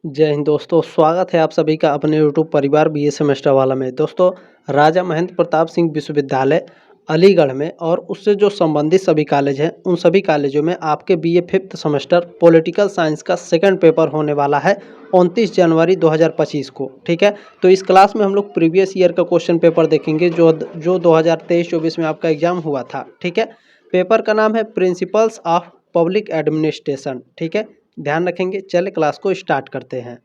जय हिंद दोस्तों, स्वागत है आप सभी का अपने यूट्यूब परिवार बीए सेमेस्टर वाला में। दोस्तों, राजा महेंद्र प्रताप सिंह विश्वविद्यालय अलीगढ़ में और उससे जो संबंधित सभी कॉलेज हैं, उन सभी कॉलेजों में आपके BA fifth semester political science का सेकंड पेपर होने वाला है 29 जनवरी 2025 को। ठीक है, तो इस क्लास में हम लोग प्रीवियस ईयर का क्वेश्चन पेपर देखेंगे जो 2023-24 में आपका एग्जाम हुआ था। ठीक है, पेपर का नाम है प्रिंसिपल्स ऑफ पब्लिक एडमिनिस्ट्रेशन। ठीक है, ध्यान रखेंगे। चले क्लास को स्टार्ट करते हैं।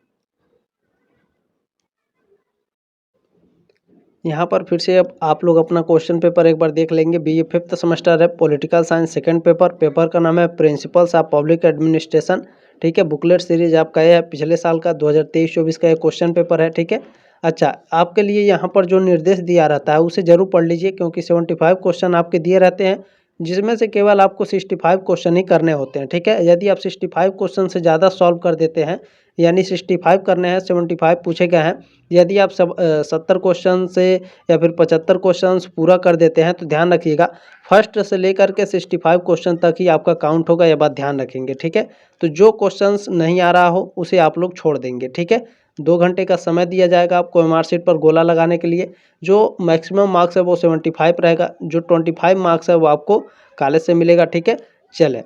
यहाँ पर फिर से अब आप लोग अपना क्वेश्चन पेपर एक बार देख लेंगे। बीए फिफ्थ सेमेस्टर है, political science second paper. Paper का नाम है प्रिंसिपल्स ऑफ पब्लिक एडमिनिस्ट्रेशन। ठीक है, बुकलेट सीरीज आपका ये है पिछले साल का 2023-24 का ये क्वेश्चन पेपर है। ठीक है, अच्छा, आपके लिए यहाँ पर जो निर्देश दिया रहता है उसे जरूर पढ़ लीजिए, क्योंकि 75 क्वेश्चन आपके दिए रहते हैं, जिसमें से केवल आपको 65 क्वेश्चन ही करने होते हैं। ठीक है, यदि आप 65 क्वेश्चन से ज़्यादा सॉल्व कर देते हैं, यानी 65 करने हैं, 75 पूछे गए हैं, यदि आप 70 क्वेश्चन से या फिर 75 क्वेश्चन पूरा कर देते हैं, तो ध्यान रखिएगा फर्स्ट से लेकर के 65 क्वेश्चन तक ही आपका काउंट होगा। यह बात ध्यान रखेंगे। ठीक है, तो जो क्वेश्चंस नहीं आ रहा हो उसे आप लोग छोड़ देंगे। ठीक है, 2 घंटे का समय दिया जाएगा आपको एमआर शीट पर गोला लगाने के लिए। जो मैक्सिमम मार्क्स है वो 75 रहेगा, जो 25 मार्क्स है वो आपको कॉलेज से मिलेगा। ठीक है, चले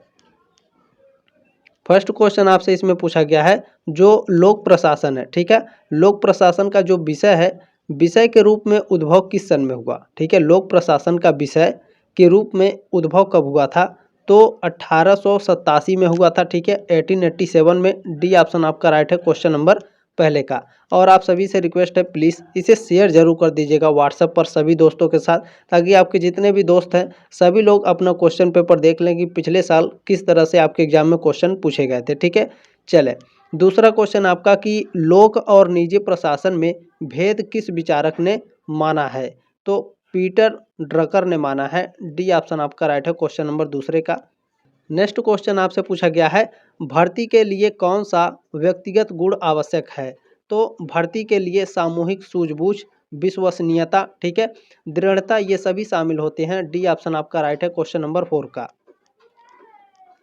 फर्स्ट क्वेश्चन आपसे इसमें पूछा गया है जो लोक प्रशासन है। ठीक है, लोक प्रशासन का जो विषय है, विषय के रूप में उद्भव किस सन में हुआ। ठीक है, लोक प्रशासन का विषय के रूप में उद्भव कब हुआ था, तो 1887 में हुआ था। ठीक है, 1887 में। डी ऑप्शन आपका राइट है क्वेश्चन नंबर पहले का। और आप सभी से रिक्वेस्ट है, प्लीज़ इसे शेयर जरूर कर दीजिएगा व्हाट्सएप पर सभी दोस्तों के साथ, ताकि आपके जितने भी दोस्त हैं सभी लोग अपना क्वेश्चन पेपर देख लें कि पिछले साल किस तरह से आपके एग्जाम में क्वेश्चन पूछे गए थे। ठीक है, चले दूसरा क्वेश्चन आपका कि लोक और निजी प्रशासन में भेद किस विचारक ने माना है, तो पीटर ड्रकर ने माना है। डी ऑप्शन आपका राइट है क्वेश्चन नंबर दूसरे का। नेक्स्ट क्वेश्चन आपसे पूछा गया है भर्ती के लिए कौन सा व्यक्तिगत गुण आवश्यक है, तो भर्ती के लिए सामूहिक सूझबूझ, विश्वसनीयता, ठीक है, दृढ़ता, ये सभी शामिल होते हैं। डी ऑप्शन आपका राइट है क्वेश्चन नंबर 4 का।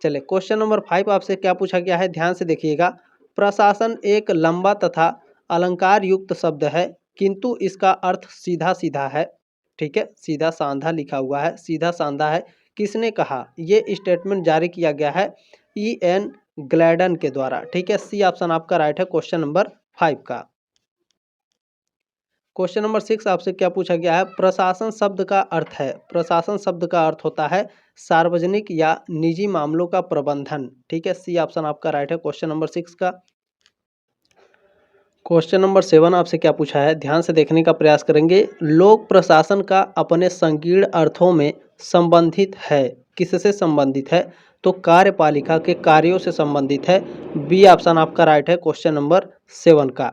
चले क्वेश्चन नंबर 5 आपसे क्या पूछा गया है, ध्यान से देखिएगा। प्रशासन एक लंबा तथा अलंकार युक्त शब्द है, किंतु इसका अर्थ सीधा सीधा है। ठीक है, सीधा साधा लिखा हुआ है, सीधा साधा है। किसने कहा, ये स्टेटमेंट जारी किया गया है E.N. ग्लैडन के द्वारा। ठीक है, सी ऑप्शन आपका राइट है क्वेश्चन नंबर 5 का। क्वेश्चन नंबर 6 आपसे क्या पूछा गया है, प्रशासन शब्द का अर्थ है, प्रशासन शब्द का अर्थ होता है सार्वजनिक या निजी मामलों का प्रबंधन। ठीक है, सी ऑप्शन आपका राइट है क्वेश्चन नंबर 6 का। क्वेश्चन नंबर 7 आपसे क्या पूछा है, ध्यान से देखने का प्रयास करेंगे। लोक प्रशासन का अपने संकीर्ण अर्थों में संबंधित है, किससे संबंधित है, तो कार्यपालिका के कार्यों से संबंधित है। बी ऑप्शन आपका राइट है क्वेश्चन नंबर 7 का।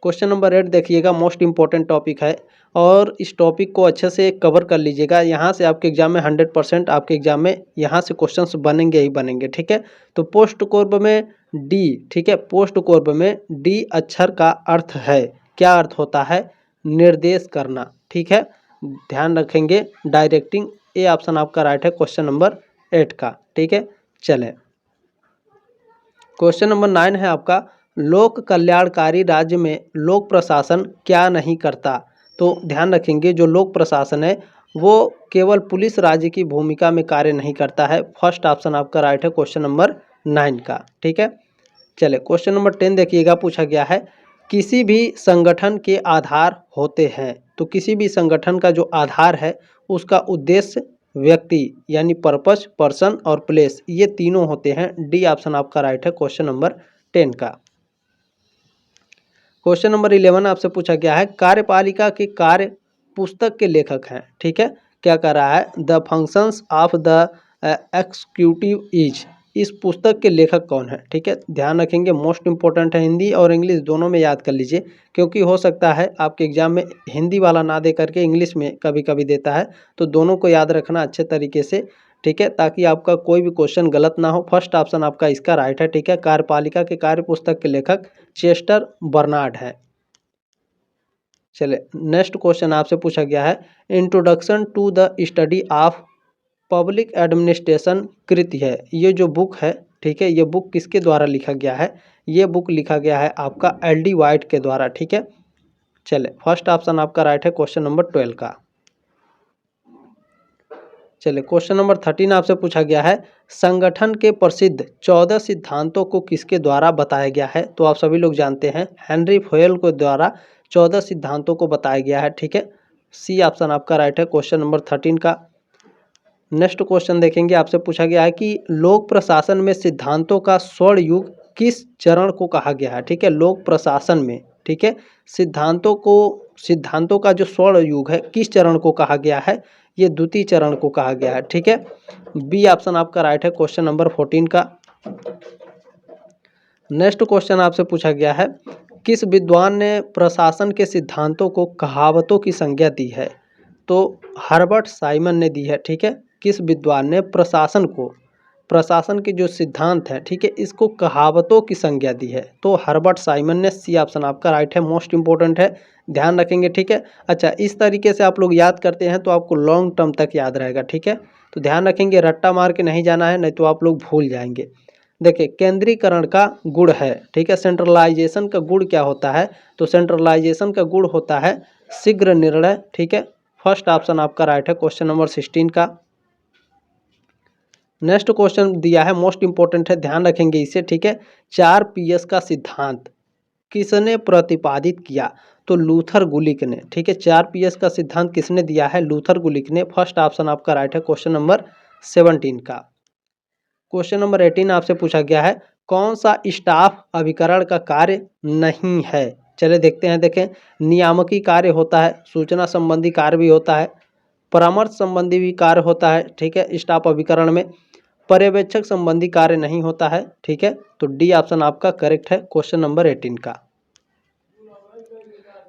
क्वेश्चन नंबर 8 देखिएगा, मोस्ट इंपॉर्टेंट टॉपिक है और इस टॉपिक को अच्छे से कवर कर लीजिएगा। यहाँ से आपके एग्जाम में 100% आपके एग्जाम में यहाँ से क्वेश्चंस बनेंगे ही बनेंगे। ठीक है, तो पोस्ट कोर्ब में डी, ठीक है, पोस्ट कोर्ब में डी अक्षर का अर्थ है, क्या अर्थ होता है, निर्देश करना। ठीक है, ध्यान रखेंगे, डायरेक्टिंग। ए ऑप्शन आपका राइट है क्वेश्चन नंबर 8 का। ठीक है, चले क्वेश्चन नंबर 9 है आपका, लोक कल्याणकारी राज्य में लोक प्रशासन क्या नहीं करता, तो ध्यान रखेंगे जो लोक प्रशासन है वो केवल पुलिस राज्य की भूमिका में कार्य नहीं करता है। फर्स्ट ऑप्शन आपका राइट है क्वेश्चन नंबर 9 का। ठीक है, चले क्वेश्चन नंबर 10 देखिएगा, पूछा गया है किसी भी संगठन के आधार होते हैं, तो किसी भी संगठन का जो आधार है उसका उद्देश्य, व्यक्ति यानी पर्पस, पर्सन और प्लेस, ये तीनों होते हैं। डी ऑप्शन आपका राइट है क्वेश्चन नंबर 10 का। क्वेश्चन नंबर 11 आपसे पूछा गया है कार्यपालिका के कार्य पुस्तक के लेखक हैं। ठीक है, क्या कर रहा है, the functions of the executive is, इस पुस्तक के लेखक कौन है। ठीक है, ध्यान रखेंगे, मोस्ट इंपॉर्टेंट है, हिंदी और इंग्लिश दोनों में याद कर लीजिए, क्योंकि हो सकता है आपके एग्जाम में हिंदी वाला ना दे करके इंग्लिश में कभी कभी देता है, तो दोनों को याद रखना अच्छे तरीके से। ठीक है, ताकि आपका कोई भी क्वेश्चन गलत ना हो। फर्स्ट ऑप्शन आपका इसका राइट है। ठीक है, कार्यपालिका के कार्य पुस्तक के लेखक चेस्टर बर्नार्ड है। चले नेक्स्ट क्वेश्चन आपसे पूछा गया है introduction to the study of public administration कृति है, ये जो बुक है ठीक है, ये बुक किसके द्वारा लिखा गया है? ये बुक लिखा गया है आपका एल.डी. वाइट के द्वारा, ठीक है। चले, फर्स्ट ऑप्शन आपका राइट है क्वेश्चन नंबर 12 का। चलिए, क्वेश्चन नंबर 13 आपसे पूछा गया है, संगठन के प्रसिद्ध 14 सिद्धांतों को किसके द्वारा बताया गया है? तो आप सभी लोग जानते हैं, हेनरी फोयल के द्वारा 14 सिद्धांतों को बताया गया है, ठीक है। सी ऑप्शन आपका राइट है क्वेश्चन नंबर 13 का। नेक्स्ट क्वेश्चन देखेंगे, आपसे पूछा गया है कि लोक प्रशासन में सिद्धांतों का स्वर्ण युग किस चरण को कहा गया है? ठीक है, लोक प्रशासन में, ठीक है, सिद्धांतों का जो स्वर्ण युग है किस चरण को कहा गया है? ये द्वितीय चरण को कहा गया है, ठीक है। बी ऑप्शन आपका राइट है क्वेश्चन नंबर 14 का। नेक्स्ट क्वेश्चन आपसे पूछा गया है, किस विद्वान ने प्रशासन के सिद्धांतों को कहावतों की संज्ञा दी है? तो हर्बर्ट साइमन ने दी है, ठीक है। किस विद्वान ने प्रशासन के जो सिद्धांत हैं, ठीक है, इसको कहावतों की संज्ञा दी है? तो हर्बर्ट साइमन ने। सी ऑप्शन आपका राइट है, मोस्ट इंपॉर्टेंट है, ध्यान रखेंगे, ठीक है। अच्छा, इस तरीके से आप लोग याद करते हैं तो आपको लॉन्ग टर्म तक याद रहेगा, ठीक है। तो ध्यान रखेंगे, रट्टा मार के नहीं जाना है, नहीं तो आप लोग भूल जाएंगे। देखिए, केंद्रीकरण का गुण है, ठीक है, सेंट्रलाइजेशन का गुण क्या होता है? तो सेंट्रलाइजेशन का गुण होता है शीघ्र निर्णय, ठीक है। फर्स्ट ऑप्शन आपका राइट है क्वेश्चन नंबर 16 का। नेक्स्ट क्वेश्चन दिया है, मोस्ट इंपॉर्टेंट है, ध्यान रखेंगे इसे, ठीक है। 4 Ps का सिद्धांत किसने प्रतिपादित किया? तो लूथर गुलिक ने, ठीक है। 4 Ps का सिद्धांत किसने दिया है? लूथर गुलिक ने। फर्स्ट ऑप्शन आपका राइट है क्वेश्चन नंबर 17 का। क्वेश्चन नंबर 18 आपसे पूछा गया है, कौन सा स्टाफ अभिकरण का कार्य नहीं है? चले देखते हैं। देखें, नियामकी कार्य होता है, सूचना संबंधी कार्य भी होता है, परामर्श संबंधी भी कार्य होता है, ठीक है, स्टाफ अभिकरण में। पर्यवेक्षक संबंधी कार्य नहीं होता है, ठीक है। तो डी ऑप्शन आपका करेक्ट है क्वेश्चन नंबर 18 का।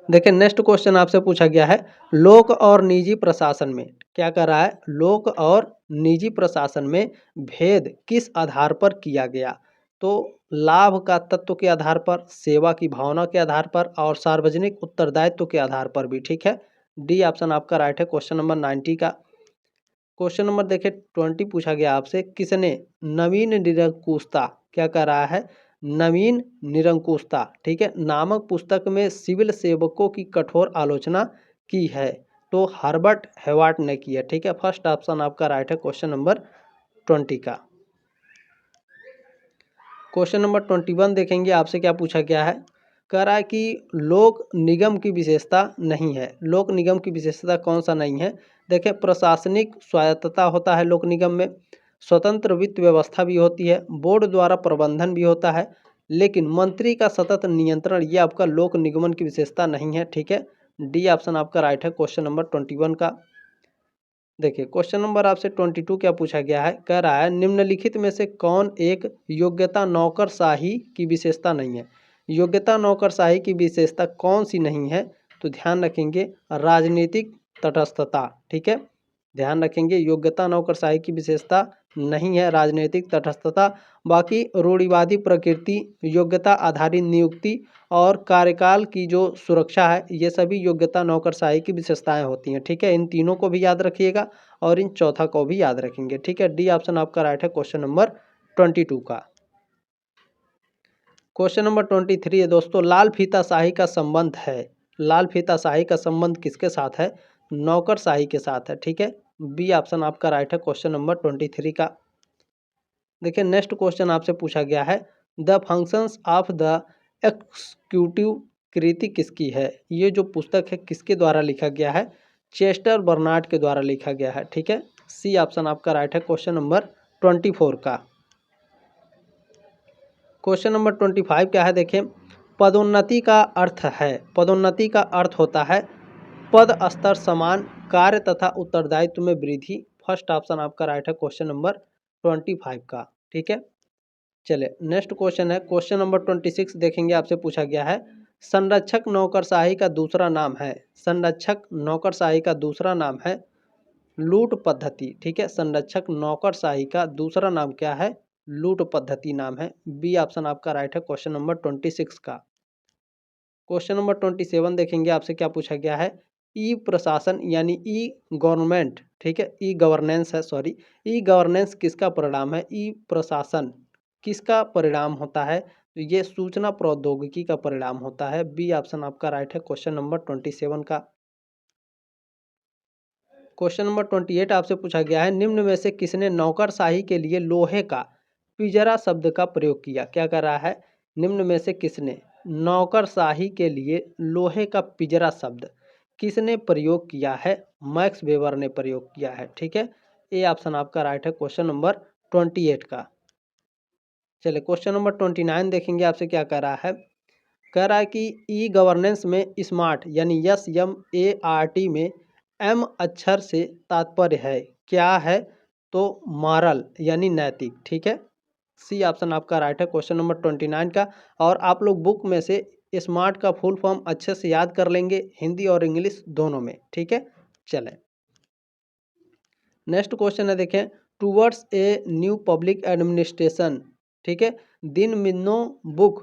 देखिए, नेक्स्ट क्वेश्चन आपसे पूछा गया है, लोक और निजी प्रशासन में क्या कर रहा है? लोक और निजी प्रशासन में भेद किस आधार पर किया गया? तो लाभ का तत्व के आधार पर, सेवा की भावना के आधार पर और सार्वजनिक उत्तरदायित्व के आधार पर भी, ठीक है। डी ऑप्शन आपका राइट है क्वेश्चन नंबर 90 का। क्वेश्चन नंबर देखिए 20 पूछा गया आपसे, किसने नवीन निरंकुशता, क्या कर रहा है? नवीन निरंकुशता, ठीक है, नामक पुस्तक में सिविल सेवकों की कठोर आलोचना की है? तो हर्बर्ट हेवार्ट ने की है, ठीक है। फर्स्ट ऑप्शन आपका राइट है क्वेश्चन नंबर 20 का। क्वेश्चन नंबर 21 देखेंगे, आपसे क्या पूछा गया है? कह रहा है कि लोक निगम की विशेषता नहीं है। लोक निगम की विशेषता कौन सा नहीं है? देखिए, प्रशासनिक स्वायत्तता होता है लोक निगम में, स्वतंत्र वित्त व्यवस्था भी होती है, बोर्ड द्वारा प्रबंधन भी होता है, लेकिन मंत्री का सतत नियंत्रण, ये आपका लोक निगमन की विशेषता नहीं है, ठीक है। डी ऑप्शन आपका राइट है क्वेश्चन नंबर 21 का। देखिए, क्वेश्चन नंबर आपसे 22 क्या पूछा गया है? कह रहा है, निम्नलिखित में से कौन एक योग्यता नौकरशाही की विशेषता नहीं है? योग्यता नौकरशाही की विशेषता कौन सी नहीं है? तो ध्यान रखेंगे, राजनीतिक तटस्थता, ठीक है। ध्यान रखेंगे, योग्यता नौकरशाही की विशेषता नहीं है राजनीतिक तटस्थता। बाकी रूढ़िवादी प्रकृति, योग्यता आधारित नियुक्ति और कार्यकाल की जो सुरक्षा है, ये सभी योग्यता नौकरशाही की विशेषताएं होती हैं, ठीक है। इन तीनों को भी याद रखिएगा और इन चौथा को भी याद रखेंगे, ठीक है। डी ऑप्शन आपका राइट है क्वेश्चन नंबर 22 का। क्वेश्चन नंबर 23 है दोस्तों, लाल फीताशाही का संबंध है। लाल फीताशाही का संबंध किसके साथ है? नौकरशाही के साथ है, ठीक है। बी ऑप्शन आपका राइट है क्वेश्चन नंबर 23 का। देखिए, नेक्स्ट क्वेश्चन आपसे पूछा गया है, the functions of the executive कृति किसकी है? ये जो पुस्तक है किसके द्वारा लिखा गया है? चेस्टर बर्नार्ड के द्वारा लिखा गया है, ठीक है। सी ऑप्शन आपका राइट है क्वेश्चन नंबर 24 का। क्वेश्चन नंबर 25 क्या है? देखें, पदोन्नति का अर्थ है, पदोन्नति का अर्थ होता है पद स्तर समान, कार्य तथा उत्तरदायित्व में वृद्धि। फर्स्ट ऑप्शन आपका राइट है क्वेश्चन नंबर 25 का, ठीक है। चलिए, नेक्स्ट क्वेश्चन है क्वेश्चन नंबर 26 देखेंगे, आपसे पूछा गया है, संरक्षक नौकरशाही का दूसरा नाम है। संरक्षक नौकरशाही का दूसरा नाम है लूट पद्धति, ठीक है। संरक्षक नौकरशाही का दूसरा नाम क्या है? लूट पद्धति नाम है। बी ऑप्शन आपका राइट है क्वेश्चन नंबर 26 का। क्वेश्चन नंबर 27 देखेंगे, आपसे क्या पूछा गया है? ई प्रशासन यानी ई गवर्नमेंट, ठीक है, ई गवर्नेंस है, सॉरी, ई गवर्नेंस किसका परिणाम है? ई प्रशासन किसका परिणाम होता है? तो ये सूचना प्रौद्योगिकी का परिणाम होता है। बी ऑप्शन आपका राइट है क्वेश्चन नंबर 27 का। क्वेश्चन नंबर 28 आपसे पूछा गया है, निम्न में से किसने नौकरशाही के लिए लोहे का पिंजरा शब्द का प्रयोग किया? क्या कर रहा है? निम्न में से किसने नौकरशाही के लिए लोहे का पिंजरा शब्द किसने प्रयोग किया है? मैक्स वेबर ने प्रयोग किया है। ठीक है, ए ऑप्शन आपका राइट है क्वेश्चन नंबर 28 का। चलिए क्वेश्चन नंबर 29 देखेंगे, आपसे क्या कह रहा है? कह रहा है कि ई गवर्नेंस में स्मार्ट यानी SMART में एम अक्षर से तात्पर्य है क्या है? तो मॉरल यानी नैतिक। ठीक है, सी ऑप्शन आपका राइट है क्वेश्चन नंबर 29 का। और आप लोग बुक में से स्मार्ट का फुल फॉर्म अच्छे से याद कर लेंगे, हिंदी और इंग्लिश दोनों में। ठीक है, चलें नेक्स्ट क्वेश्चन है, देखें towards a new public administration. ठीक है, दिन मिन्नो बुक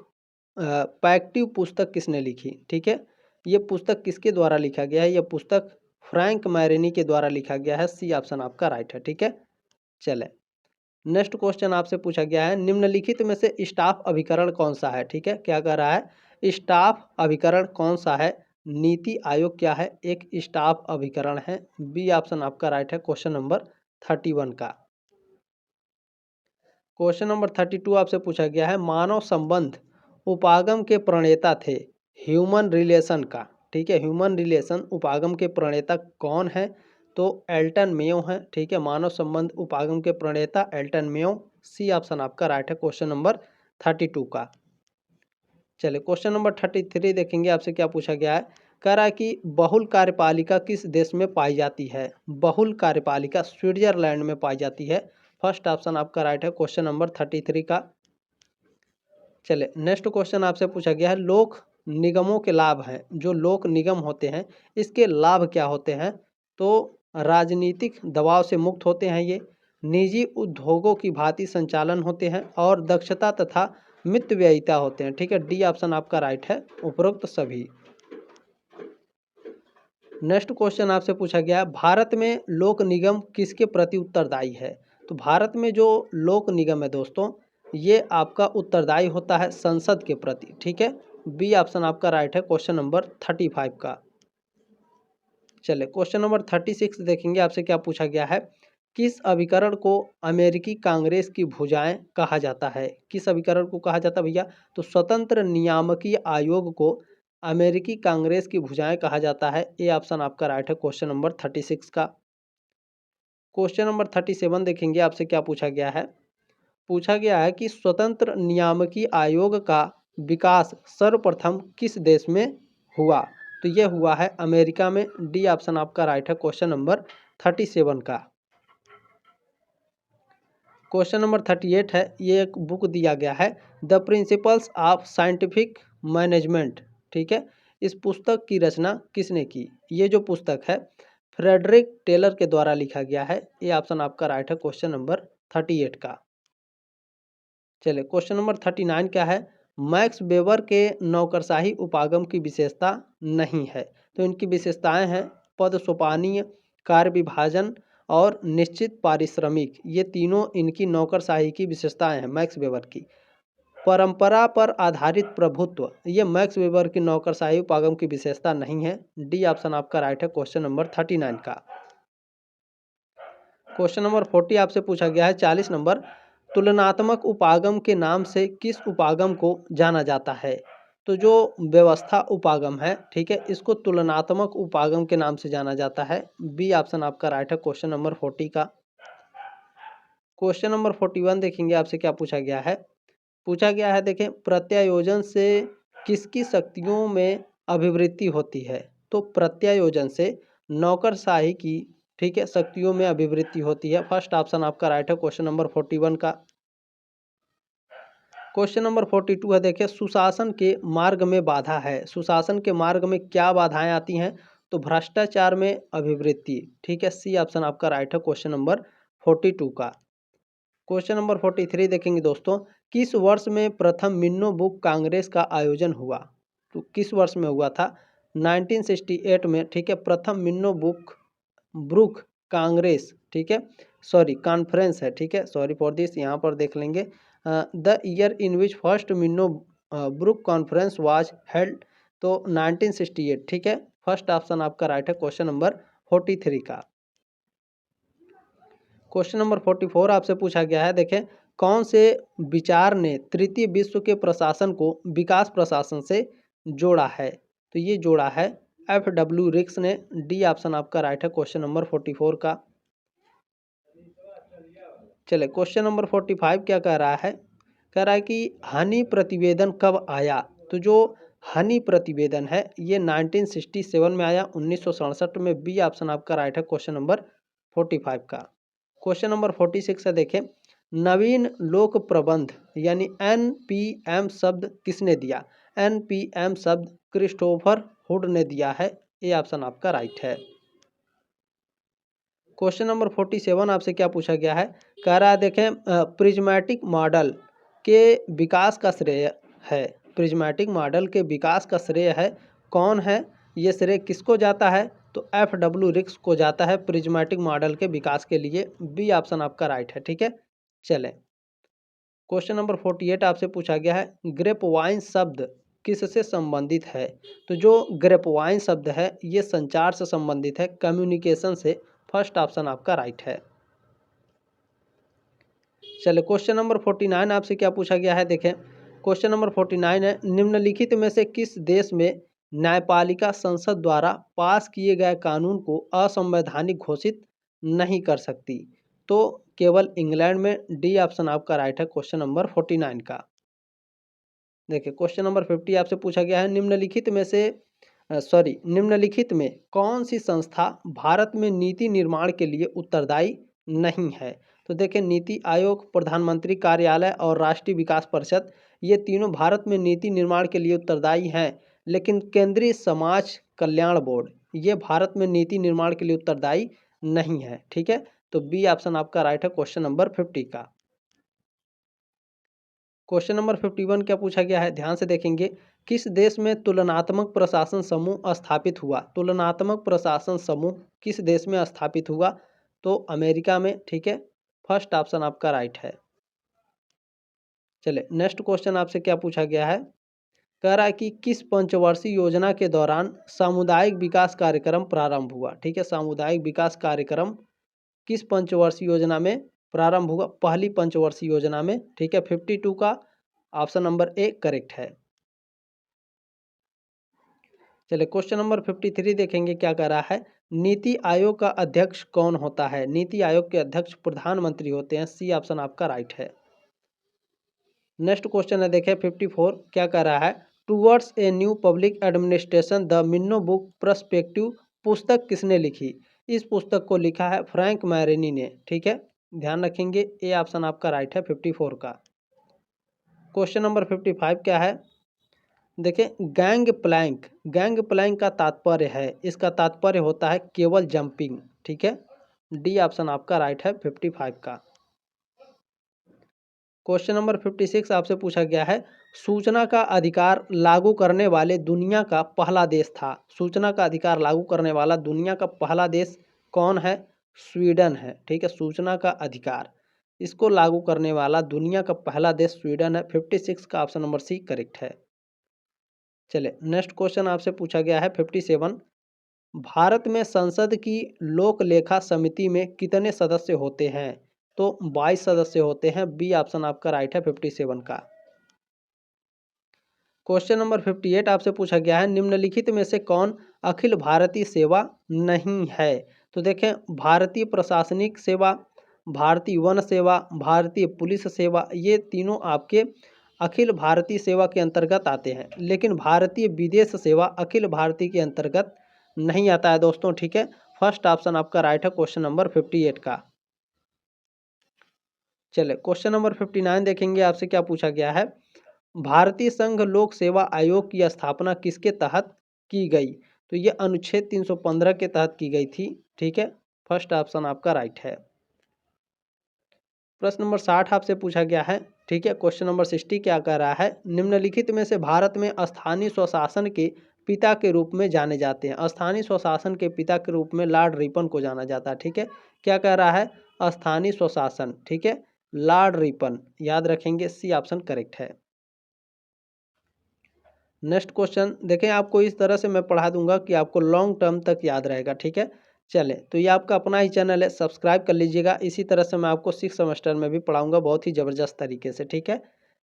पैक्टिव पुस्तक किसने लिखी? ठीक है, ये पुस्तक किसके द्वारा लिखा गया है? यह पुस्तक फ्रैंक मैरिनी के द्वारा लिखा गया है। सी ऑप्शन आपका राइट है। ठीक है, चले नेक्स्ट क्वेश्चन आपसे पूछा गया है, निम्नलिखित में से स्टाफ अभिकरण कौन सा है? ठीक है, क्या कह रहा है? स्टाफ अभिकरण कौन सा है? नीति आयोग क्या है? एक स्टाफ अभिकरण है। बी ऑप्शन आपका राइट है क्वेश्चन नंबर 31 का। क्वेश्चन नंबर 32 आपसे पूछा गया है, मानव संबंध उपागम के प्रणेता थे ह्यूमन रिलेशन का। ठीक है, ह्यूमन रिलेशन उपागम के प्रणेता कौन है? तो एल्टन मेयो है। ठीक है, मानव संबंध उपागम के प्रणेता एल्टन मेयो। सी ऑप्शन आपका राइट है क्वेश्चन नंबर 32 का। चलिए क्वेश्चन नंबर 33 देखेंगे, आपसे क्या पूछा गया है? कह रहा है कि बहुल कार्यपालिका किस देश में पाई जाती है? बहुल कार्यपालिका स्विट्जरलैंड में पाई जाती है। फर्स्ट ऑप्शन आपका राइट है क्वेश्चन नंबर 33 का। चलिए नेक्स्ट क्वेश्चन आपसे पूछा गया है, लोक निगमों के लाभ हैं। जो लोक निगम होते हैं इसके लाभ क्या होते हैं? तो राजनीतिक दबाव से मुक्त होते हैं ये, निजी उद्योगों की भांति संचालन होते हैं और दक्षता तथा मितव्ययिता होते हैं। ठीक है, डी ऑप्शन आपका राइट है उपरोक्त सभी। नेक्स्ट क्वेश्चन आपसे पूछा गया है, भारत में लोक निगम किसके प्रति उत्तरदायी है? तो भारत में जो लोक निगम है दोस्तों, ये आपका उत्तरदायी होता है संसद के प्रति। ठीक है, बी ऑप्शन आपका राइट है क्वेश्चन नंबर 35 का। चलिए क्वेश्चन नंबर 36 देखेंगे, आपसे क्या पूछा गया है? किस अभिकरण को अमेरिकी कांग्रेस की भुजाएं कहा जाता है? किस अभिकरण को कहा जाता है भैया? तो स्वतंत्र नियामकीय आयोग को अमेरिकी कांग्रेस की भुजाएं कहा जाता है। ए ऑप्शन आपका राइट है क्वेश्चन नंबर 36 का। क्वेश्चन नंबर 37 देखेंगे, आपसे क्या पूछा गया है? पूछा गया है कि स्वतंत्र नियामकीय आयोग का विकास सर्वप्रथम किस देश में हुआ? तो यह हुआ है अमेरिका में। डी ऑप्शन आपका राइट है क्वेश्चन नंबर 37 का। क्वेश्चन नंबर 38 है, ये एक बुक दिया गया है the principles of scientific management. ठीक है, इस पुस्तक की रचना किसने की? ये जो पुस्तक है फ्रेडरिक टेलर के द्वारा लिखा गया है। ये ऑप्शन आपका राइट है क्वेश्चन नंबर 38 का। चलिए क्वेश्चन नंबर 39 क्या है? मैक्स वेबर के नौकरशाही उपागम की विशेषता नहीं है। तो इनकी विशेषताएं हैं पद सोपानीय, कार्य विभाजन और निश्चित पारिश्रमिक। ये तीनों इनकी नौकरशाही की विशेषताएं हैं मैक्स वेबर की। परंपरा पर आधारित प्रभुत्व, ये मैक्स वेबर की नौकरशाही उपागम की विशेषता नहीं है। डी ऑप्शन आपका राइट है क्वेश्चन नंबर 39 का। क्वेश्चन नंबर 40 आपसे पूछा गया है 40 नंबर, तुलनात्मक उपागम के नाम से किस उपागम को जाना जाता है? तो जो व्यवस्था उपागम है, ठीक है, इसको तुलनात्मक उपागम के नाम से जाना जाता है। बी ऑप्शन आपका राइट है क्वेश्चन नंबर 40 का। क्वेश्चन नंबर 41 देखेंगे, आपसे क्या पूछा गया है? पूछा गया है, देखें प्रत्यायोजन से किसकी शक्तियों में अभिवृद्धि होती है? तो प्रत्यायोजन से नौकरशाही की, ठीक है, शक्तियों में अभिवृद्धि होती है। फर्स्ट ऑप्शन आपका राइट है क्वेश्चन नंबर 41 का। क्वेश्चन नंबर 42 है, देखिए सुशासन के मार्ग में बाधा है। सुशासन के मार्ग में क्या बाधाएं आती हैं? तो भ्रष्टाचार में अभिवृद्धि। ठीक है, सी ऑप्शन आपका राइट है क्वेश्चन नंबर 42 का। क्वेश्चन नंबर 43 देखेंगे दोस्तों, किस वर्ष में प्रथम मिन्नो बुक कांग्रेस का आयोजन हुआ? तो किस वर्ष में हुआ था? 1968 में। ठीक है, प्रथम मिन्नो ब्रुक कांग्रेस, ठीक है, सॉरी कॉन्फ्रेंस है। ठीक है, सॉरी फॉर दिस, यहाँ पर देख लेंगे the year in which first Minnowbrook conference was held, तो 1968, ठीक है। फर्स्ट ऑप्शन आपका राइट है क्वेश्चन नंबर 43 का। क्वेश्चन नंबर 44 आपसे पूछा गया है, देखें कौन से विचार ने तृतीय विश्व के प्रशासन को विकास प्रशासन से जोड़ा है, तो ये जोड़ा है FW रिक्स ने। डी ऑप्शन आपका राइट है क्वेश्चन नंबर 44 का। चले क्वेश्चन नंबर 45 क्या कह रहा है, कह रहा है कि हनी प्रतिवेदन कब आया, तो जो हनी प्रतिवेदन है ये 1967 में आया, 1967 में। बी ऑप्शन आपका राइट है क्वेश्चन नंबर 45 का। क्वेश्चन नंबर 46 है, देखें नवीन लोक प्रबंध यानी NPM शब्द किसने दिया, NPM शब्द क्रिस्टोफर हुड ने दिया है। ए ऑप्शन आपका राइट है। क्वेश्चन नंबर 47 आपसे क्या पूछा गया है, कह रहा है देखें प्रिज्मेटिक मॉडल के विकास का श्रेय है, प्रिज्मेटिक मॉडल के विकास का श्रेय है कौन है, ये श्रेय किसको जाता है, तो FW रिक्स को जाता है प्रिज्मेटिक मॉडल के विकास के लिए। बी ऑप्शन आपका राइट है, ठीक है। चलें क्वेश्चन नंबर 48 आपसे पूछा गया है ग्रेप वाइन शब्द किससे संबंधित है, तो जो ग्रेप वाइन शब्द है ये संचार से संबंधित है, कम्युनिकेशन से। फर्स्ट ऑप्शन आपका राइट है। चलिए क्वेश्चन नंबर 49 आपसे क्या पूछा गया है, देखें क्वेश्चन नंबर 49 है निम्नलिखित में से किस देश में न्यायपालिका संसद द्वारा पास किए गए कानून को असंवैधानिक घोषित नहीं कर सकती, तो केवल इंग्लैंड में। डी ऑप्शन आपका राइट है क्वेश्चन नंबर 49 का। देखिए क्वेश्चन नंबर 50 आपसे पूछा गया है निम्नलिखित में से निम्नलिखित में कौन सी संस्था भारत में नीति निर्माण के लिए उत्तरदायी नहीं है, तो देखें नीति आयोग, प्रधानमंत्री कार्यालय और राष्ट्रीय विकास परिषद, ये तीनों भारत में नीति निर्माण के लिए उत्तरदायी हैं, लेकिन केंद्रीय समाज कल्याण बोर्ड ये भारत में नीति निर्माण के लिए उत्तरदायी नहीं है, ठीक है। तो बी ऑप्शन आपका राइट है क्वेश्चन नंबर 50 का। क्वेश्चन नंबर 51 क्या पूछा गया है, ध्यान से देखेंगे किस देश में तुलनात्मक प्रशासन समूह स्थापित हुआ, तुलनात्मक प्रशासन समूह किस देश में स्थापित हुआ, तो अमेरिका में, ठीक है। फर्स्ट ऑप्शन आपका राइट है। चले नेक्स्ट क्वेश्चन आपसे क्या पूछा गया है, कह रहा है कि किस पंचवर्षीय योजना के दौरान सामुदायिक विकास कार्यक्रम प्रारंभ हुआ, ठीक है। सामुदायिक विकास कार्यक्रम किस पंचवर्षीय योजना में प्रारंभ हुआ, पहली पंचवर्षीय योजना में, ठीक है। 52 का ऑप्शन नंबर ए करेक्ट है। चलिए क्वेश्चन नंबर 53 देखेंगे क्या कर रहा है, नीति आयोग का अध्यक्ष कौन होता है, नीति आयोग के अध्यक्ष प्रधानमंत्री होते हैं। सी ऑप्शन आपका राइट है। नेक्स्ट क्वेश्चन है देखें 54 क्या कर रहा है, towards a new public administration the Minnowbrook perspective पुस्तक किसने लिखी, इस पुस्तक को लिखा है फ्रैंक मैरिनी ने, ठीक है। ध्यान रखेंगे ए ऑप्शन आपका राइट है 54 का। क्वेश्चन नंबर 55 क्या है, देखिए गैंग प्लैंक का तात्पर्य है, इसका तात्पर्य होता है केवल जंपिंग, ठीक है। डी ऑप्शन आपका राइट है 55 का। क्वेश्चन नंबर 56 आपसे पूछा गया है सूचना का अधिकार लागू करने वाले दुनिया का पहला देश था, सूचना का अधिकार लागू करने वाला दुनिया का पहला देश कौन है, स्वीडन है, ठीक है। सूचना का अधिकार इसको लागू करने वाला दुनिया का पहला देश स्वीडन है। 56 का ऑप्शन नंबर सी करेक्ट है। चले नेक्स्ट क्वेश्चन आपसे पूछा गया है 57 भारत में संसद की लोक लेखा समिति में कितने सदस्य होते हैं, तो 22 सदस्य होते हैं। बी ऑप्शन आपका राइट है 57 का। क्वेश्चन नंबर 58 आपसे पूछा गया है निम्नलिखित में से कौन अखिल भारतीय सेवा नहीं है, तो देखें भारतीय प्रशासनिक सेवा, भारतीय वन सेवा, भारतीय पुलिस सेवा, ये तीनों आपके अखिल भारतीय सेवा के अंतर्गत आते हैं, लेकिन भारतीय विदेश सेवा अखिल भारतीय के अंतर्गत नहीं आता है दोस्तों, ठीक है। फर्स्ट ऑप्शन आपका राइट है क्वेश्चन नंबर 58 का। चले क्वेश्चन नंबर 59 देखेंगे आपसे क्या पूछा गया है, भारतीय संघ लोक सेवा आयोग की स्थापना किसके तहत की गई, तो ये अनुच्छेद 315 के तहत की गई थी, ठीक है। फर्स्ट ऑप्शन आपका राइट है। प्रश्न नंबर 60 आपसे पूछा गया है, ठीक है। क्वेश्चन नंबर 60 क्या कह रहा है, निम्नलिखित में से भारत में स्थानीय स्वशासन के पिता के रूप में जाने जाते हैं, स्थानीय स्वशासन के पिता के रूप में लॉर्ड रिपन को जाना जाता है, ठीक है। क्या कह रहा है, स्थानीय स्वशासन, ठीक है, लॉर्ड रिपन, याद रखेंगे, सी ऑप्शन करेक्ट है। नेक्स्ट क्वेश्चन देखें, आपको इस तरह से मैं पढ़ा दूंगा कि आपको लॉन्ग टर्म तक याद रहेगा, ठीक है। चले, तो ये आपका अपना ही चैनल है, सब्सक्राइब कर लीजिएगा। इसी तरह से मैं आपको 6 सेमेस्टर में भी पढ़ाऊंगा बहुत ही ज़बरदस्त तरीके से, ठीक है।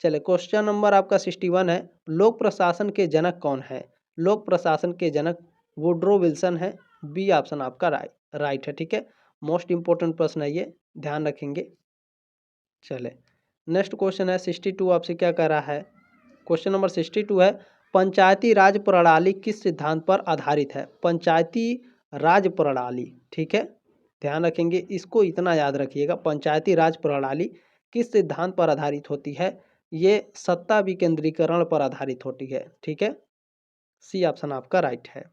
चले, क्वेश्चन नंबर आपका 61 है, लोक प्रशासन के जनक कौन है? लोक प्रशासन के जनक वुड्रो विल्सन है, बी ऑप्शन आपका राइट है, ठीक है। मोस्ट इंपॉर्टेंट प्रश्न है ये, ध्यान रखेंगे। चले, नेक्स्ट क्वेश्चन है 62, आपसे क्या कह रहा है? क्वेश्चन नंबर 62 है, पंचायती राज प्रणाली किस सिद्धांत पर आधारित है? पंचायती राज प्रणाली, ठीक है, ध्यान रखेंगे, इसको इतना याद रखिएगा, पंचायती राज प्रणाली किस सिद्धांत पर आधारित होती है? ये सत्ता विकेंद्रीकरण पर आधारित होती है, ठीक है, सी ऑप्शन आपका राइट है।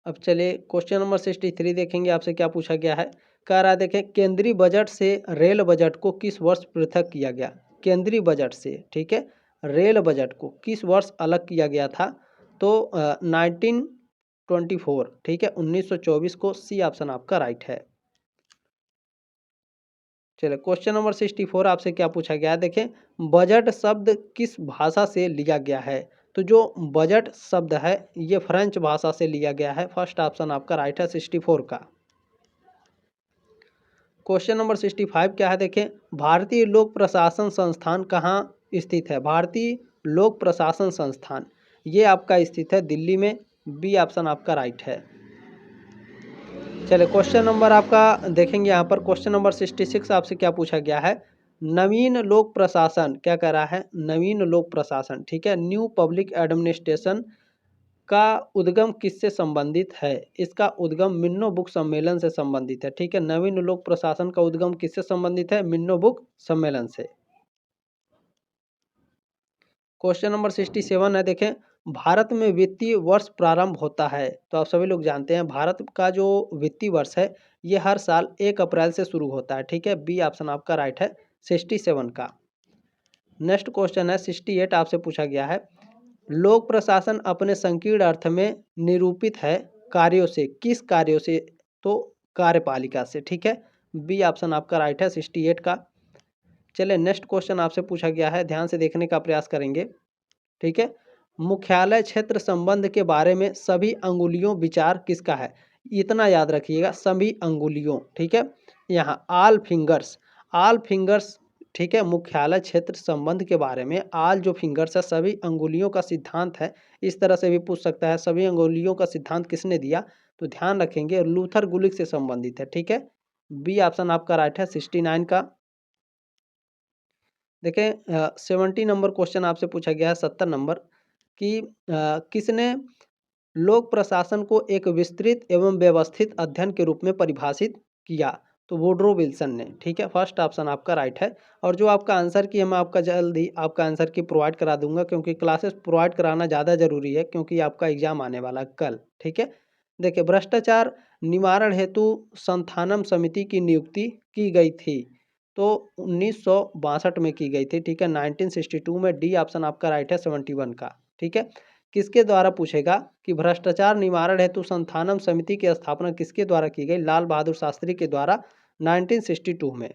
अब चलिए क्वेश्चन नंबर 63 देखेंगे, आपसे क्या पूछा गया है। कह रहा है, देखें, केंद्रीय बजट से रेल बजट को किस वर्ष पृथक किया गया? केंद्रीय बजट से, ठीक है, रेल बजट को किस वर्ष अलग किया गया था? तो 1924, ठीक है, 1924 को, सी ऑप्शन आपका राइट है। चलिए, क्वेश्चन नंबर 64 आपसे क्या पूछा गया है, देखें, बजट शब्द किस भाषा से लिया गया है? तो जो बजट शब्द है ये फ्रेंच भाषा से लिया गया है, फर्स्ट ऑप्शन आपका राइट है 64 का। क्वेश्चन नंबर 65 क्या है, देखें, भारतीय लोक प्रशासन संस्थान कहाँ स्थित है? भारतीय लोक प्रशासन संस्थान ये आपका स्थित है दिल्ली में, बी ऑप्शन आपका राइट है। चलिए, क्वेश्चन नंबर आपका देखेंगे, यहाँ पर क्वेश्चन नंबर 66 आपसे क्या पूछा गया है। नवीन लोक प्रशासन, क्या कह रहा है, नवीन लोक प्रशासन, ठीक है, न्यू पब्लिक एडमिनिस्ट्रेशन का उद्गम किससे संबंधित है? इसका उद्गम मिन्नो बुक सम्मेलन से संबंधित है, ठीक है, नवीन लोक प्रशासन का उद्गम किससे संबंधित है? मिन्नो बुक सम्मेलन से। क्वेश्चन नंबर 67 है, देखें, भारत में वित्तीय वर्ष प्रारंभ होता है, तो आप सभी लोग जानते हैं भारत का जो वित्तीय वर्ष है ये हर साल 1 अप्रैल से शुरू होता है, ठीक है, बी ऑप्शन आपका राइट है 67 का। नेक्स्ट क्वेश्चन है 68, आपसे पूछा गया है, लोक प्रशासन अपने संकीर्ण अर्थ में निरूपित है कार्यों से, किस कार्यों से? तो कार्यपालिका से, ठीक है, बी ऑप्शन आपका राइट है 68 का। चलिए, नेक्स्ट क्वेश्चन आपसे पूछा गया है, ध्यान से देखने का प्रयास करेंगे, ठीक है, मुख्यालय क्षेत्र संबंध के बारे में सभी अंगुलियों विचार किसका है? इतना याद रखिएगा, सभी अंगुलियों, ठीक है, यहाँ आल फिंगर्स, ठीक है, मुख्यालय क्षेत्र संबंध के बारे में आल जो फिंगर्स है सभी अंगुलियों का सिद्धांत है, इस तरह से भी पूछ सकता है, सभी अंगुलियों का सिद्धांत किसने दिया? तो ध्यान रखेंगे लूथर गुलिक से संबंधित है, ठीक है, बी ऑप्शन आपका राइट है 69 का। देखें, 70 नंबर क्वेश्चन आपसे पूछा गया है, 70 नंबर, कि किसने लोक प्रशासन को एक विस्तृत एवं व्यवस्थित अध्ययन के रूप में परिभाषित किया? तो वुड्रो विल्सन ने, ठीक है, फर्स्ट ऑप्शन आपका राइट है। और जो आपका आंसर की है मैं आपका जल्दी आपका आंसर की प्रोवाइड करा दूंगा, क्योंकि क्लासेस प्रोवाइड कराना ज़्यादा जरूरी है, क्योंकि आपका एग्जाम आने वाला है कल, ठीक है। देखिए, भ्रष्टाचार निवारण हेतु संथानम समिति की नियुक्ति की गई थी, तो 1962 में की गई थी, ठीक है, 1962 में, डी ऑप्शन आपका राइट है 71 का, ठीक है। किसके द्वारा पूछेगा कि भ्रष्टाचार निवारण हेतु संथानम समिति की स्थापना किसके द्वारा की गई? लाल बहादुर शास्त्री के द्वारा 1962 में।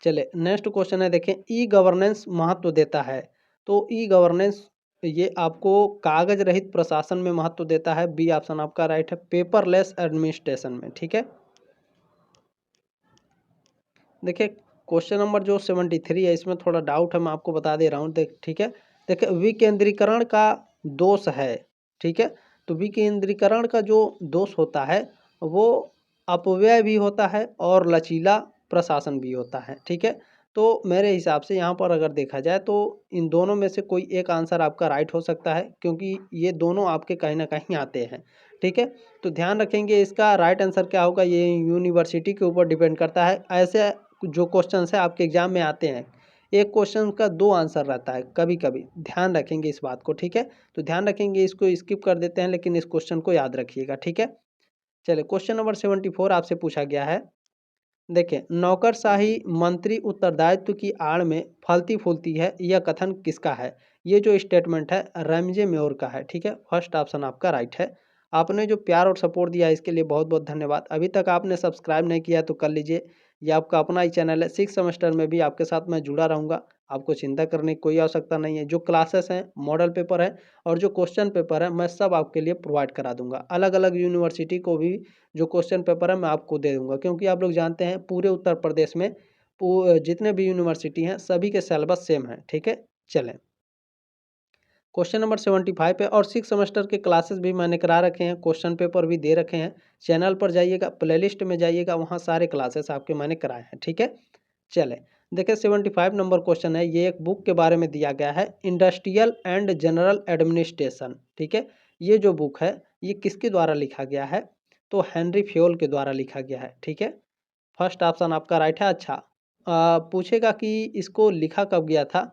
चले, नेक्स्ट क्वेश्चन है, देखें, ई गवर्नेंस महत्व देता है, तो ई गवर्नेंस ये आपको कागज रहित प्रशासन में महत्व देता है, बी ऑप्शन आपका राइट है, पेपरलेस एडमिनिस्ट्रेशन में, ठीक है। देखिए, क्वेश्चन नंबर जो 73 है इसमें थोड़ा डाउट है, मैं आपको बता दे रहा हूँ, ठीक है। देखिए, विकेंद्रीकरण का दोष है, ठीक है, तो विकेंद्रीकरण का जो दोष होता है वो अपव्यय भी होता है और लचीला प्रशासन भी होता है, ठीक है। तो मेरे हिसाब से यहाँ पर अगर देखा जाए तो इन दोनों में से कोई एक आंसर आपका राइट हो सकता है, क्योंकि ये दोनों आपके कहीं ना कहीं आते हैं, ठीक है। तो ध्यान रखेंगे इसका राइट आंसर क्या होगा, ये यूनिवर्सिटी के ऊपर डिपेंड करता है। ऐसे जो क्वेश्चन है आपके एग्जाम में आते हैं, एक क्वेश्चन का 2 आंसर रहता है कभी कभी, ध्यान रखेंगे इस बात को, ठीक है। तो ध्यान रखेंगे, इसको स्किप कर देते हैं, लेकिन इस क्वेश्चन को याद रखिएगा, ठीक है। चलिए, क्वेश्चन नंबर 74 आपसे पूछा गया है, देखें, नौकरशाही मंत्री उत्तरदायित्व की आड़ में फलती फूलती है, यह कथन किसका है? ये जो स्टेटमेंट है रैमजे मेयोर का है, ठीक है। फर्स्ट ऑप्शन आपका राइट है। आपने जो प्यार और सपोर्ट दिया है इसके लिए बहुत बहुत धन्यवाद। अभी तक आपने सब्सक्राइब नहीं किया है तो कर लीजिए। ये आपका अपना ही चैनल है। 6 सेमेस्टर में भी आपके साथ मैं जुड़ा रहूँगा। आपको चिंता करने की कोई आवश्यकता नहीं है। जो क्लासेस हैं, मॉडल पेपर है और जो क्वेश्चन पेपर है, मैं सब आपके लिए प्रोवाइड करा दूँगा। अलग-अलग यूनिवर्सिटी को भी जो क्वेश्चन पेपर है मैं आपको दे दूँगा, क्योंकि आप लोग जानते हैं पूरे उत्तर प्रदेश में जितने भी यूनिवर्सिटी हैं सभी के सिलेबस सेम है, ठीक है। चलें, क्वेश्चन नंबर 75 है और 6 सेमेस्टर के क्लासेस भी मैंने करा रखे हैं, क्वेश्चन पेपर भी दे रखे हैं। चैनल पर जाइएगा, प्लेलिस्ट में जाइएगा, वहाँ सारे क्लासेस आपके मैंने कराए हैं, ठीक है। चलें, देखिए 75 नंबर क्वेश्चन है। ये एक बुक के बारे में दिया गया है, इंडस्ट्रियल एंड जनरल एडमिनिस्ट्रेशन, ठीक है। ये जो बुक है ये किसके द्वारा लिखा गया है? तो हेनरी फ्योल के द्वारा लिखा गया है, ठीक है। फर्स्ट ऑप्शन आपका राइट है। अच्छा, पूछेगा कि इसको लिखा कब गया था,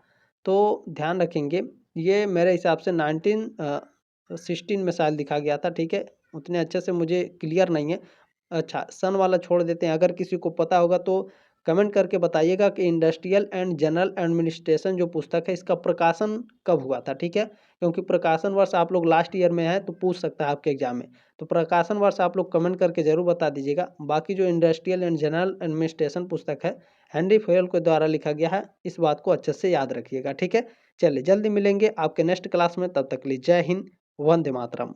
तो ध्यान रखेंगे ये मेरे हिसाब से 1916 में शायद लिखा गया था, ठीक है। उतने अच्छे से मुझे क्लियर नहीं है। अच्छा, सन वाला छोड़ देते हैं। अगर किसी को पता होगा तो कमेंट करके बताइएगा कि इंडस्ट्रियल एंड जनरल एडमिनिस्ट्रेशन जो पुस्तक है इसका प्रकाशन कब हुआ था, ठीक है। क्योंकि प्रकाशन वर्ष आप लोग लास्ट ईयर में है तो पूछ सकता है आपके एग्जाम में। तो प्रकाशन वर्ष आप लोग कमेंट करके ज़रूर बता दीजिएगा। बाकी जो इंडस्ट्रियल एंड जनरल एडमिनिस्ट्रेशन पुस्तक है हेनरी फेयल के द्वारा लिखा गया है, इस बात को अच्छे से याद रखिएगा, ठीक है। चलिए जल्दी मिलेंगे आपके नेक्स्ट क्लास में, तब तक के लिए जय हिंद, वंदे मातरम।